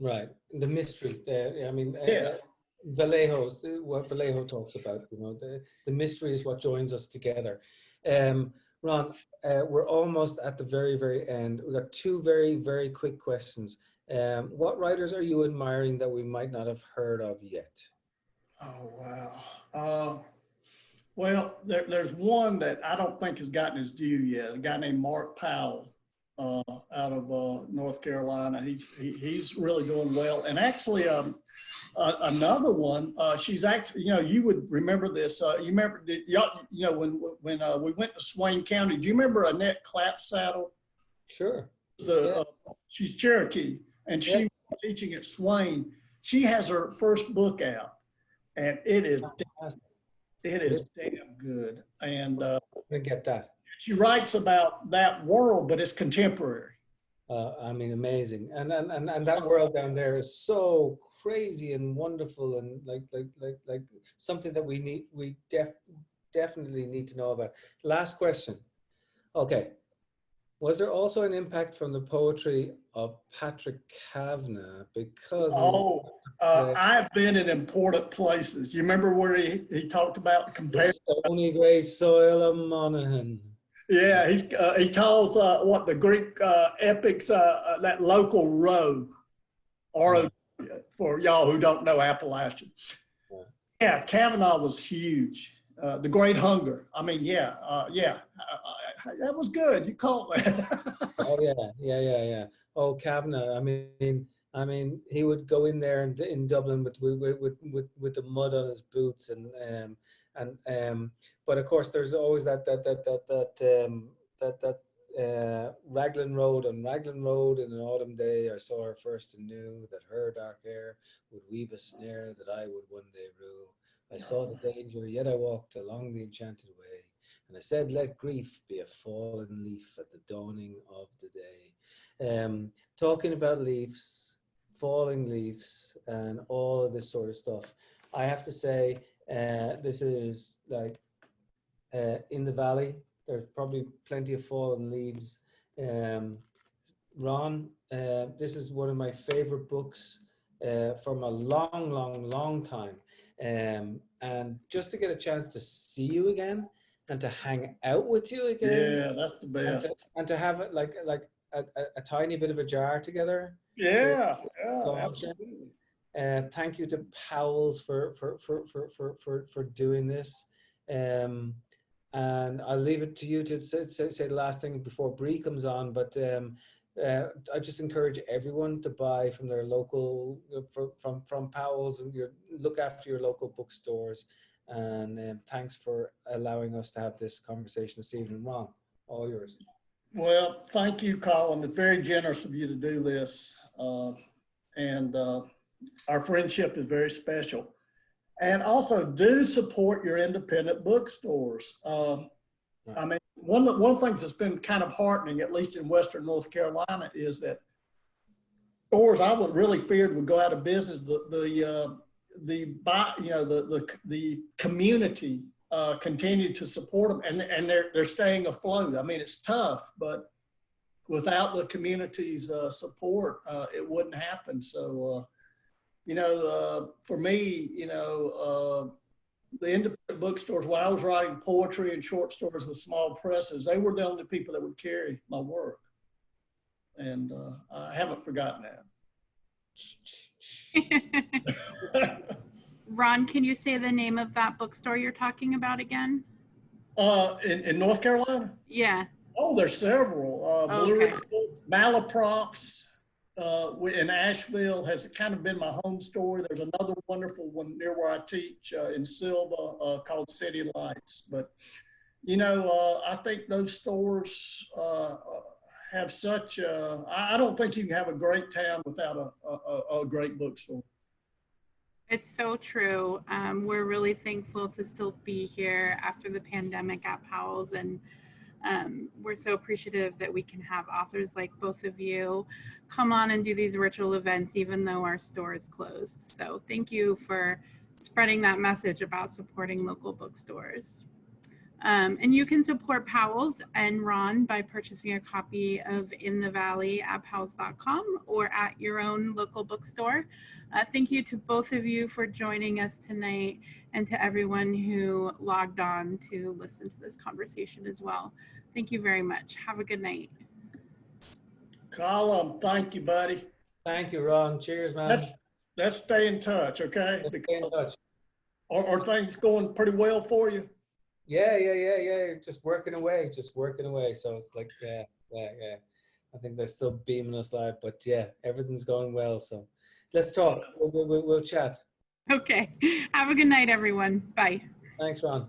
Speaker 2: Right, the mystery. I mean,
Speaker 3: Yeah.
Speaker 2: What Vallejo talks about, the mystery is what joins us together. Ron, we're almost at the very, very end. We've got two very, very quick questions. What writers are you admiring that we might not have heard of yet?
Speaker 3: Oh, wow. Well, there's one that I don't think has gotten his due yet, a guy named Mark Powell out of North Carolina. He's really doing well. And actually, another one, she's actually, you would remember this. You remember, when we went to Swain County, do you remember Annette Clapsaddle?
Speaker 2: Sure.
Speaker 3: She's Cherokee, and she was teaching at Swain. She has her first book out, and it is damn good. And
Speaker 2: I get that.
Speaker 3: she writes about that world, but it's contemporary.
Speaker 2: I mean, amazing, and that world down there is so crazy and wonderful, and like something that we definitely need to know about. Last question. Okay, was there also an impact from the poetry of Patrick Kavanagh? Because
Speaker 3: I've been in important places. You remember where he talked about comparing
Speaker 2: Stony Grey Soil of Monaghan.
Speaker 3: Yeah, he calls what the Greek epics that local row, or for y'all who don't know Appalachian. Yeah, Kavanaugh was huge. The Great Hunger. I mean, that was good. You called that.
Speaker 2: Oh yeah. Oh, Kavanagh. I mean, he would go in there in Dublin with the mud on his boots but of course there's always that Raglan Road. On Raglan Road in an autumn day I saw her first and knew that her dark hair would weave a snare that I would one day rue. I saw the danger, yet I walked along the enchanted way. And I said, let grief be a fallen leaf at the dawning of the day. Talking about leaves, falling leaves, and all of this sort of stuff. I have to say, this is like in the valley. There's probably plenty of fallen leaves. Ron, this is one of my favorite books from a long time. And just to get a chance to see you again and to hang out with you again.
Speaker 3: Yeah, that's the best.
Speaker 2: And to have it like a tiny bit of a jar together.
Speaker 3: Yeah,
Speaker 2: So,
Speaker 3: absolutely.
Speaker 2: thank you to Powell's for doing this. And I'll leave it to you to say the last thing before Bree comes on. But I just encourage everyone to buy from their local, from Powell's, and look after your local bookstores. And thanks for allowing us to have this conversation this evening. Ron, all yours.
Speaker 3: Well, thank you, Colum. It's very generous of you to do this. And our friendship is very special. And also do support your independent bookstores. I mean, one of the things that's been kind of heartening, at least in Western North Carolina, is that stores I would really feared would go out of business. The community continued to support them, and they're staying afloat. I mean, it's tough, but without the community's support, it wouldn't happen. So, for me, the independent bookstores, when I was writing poetry and short stories with small presses, they were the only people that would carry my work. And I haven't forgotten that.
Speaker 1: Ron, can you say the name of that bookstore you're talking about again?
Speaker 3: In North Carolina?
Speaker 1: Yeah.
Speaker 3: Oh, there's several.
Speaker 1: Okay.
Speaker 3: Malaprops in Asheville has kind of been my home store. There's another wonderful one near where I teach in Silva called City Lights. But, I think those stores have such I don't think you can have a great town without a great bookstore.
Speaker 1: It's so true. We're really thankful to still be here after the pandemic at Powell's, and we're so appreciative that we can have authors like both of you come on and do these virtual events, even though our store is closed. So thank you for spreading that message about supporting local bookstores. And you can support Powell's and Ron by purchasing a copy of In the Valley at powells.com or at your own local bookstore. Thank you to both of you for joining us tonight, and to everyone who logged on to listen to this conversation as well. Thank you very much. Have a good night.
Speaker 3: Colum, thank you, buddy.
Speaker 2: Thank you, Ron. Cheers, man.
Speaker 3: Let's stay in touch, okay?
Speaker 2: Let's stay in touch.
Speaker 3: Are things going pretty well for you?
Speaker 2: Yeah. Just working away. So it's like, yeah. I think they're still beaming us live, but yeah, everything's going well. So let's talk. We'll chat.
Speaker 1: Okay. Have a good night, everyone. Bye.
Speaker 2: Thanks, Ron.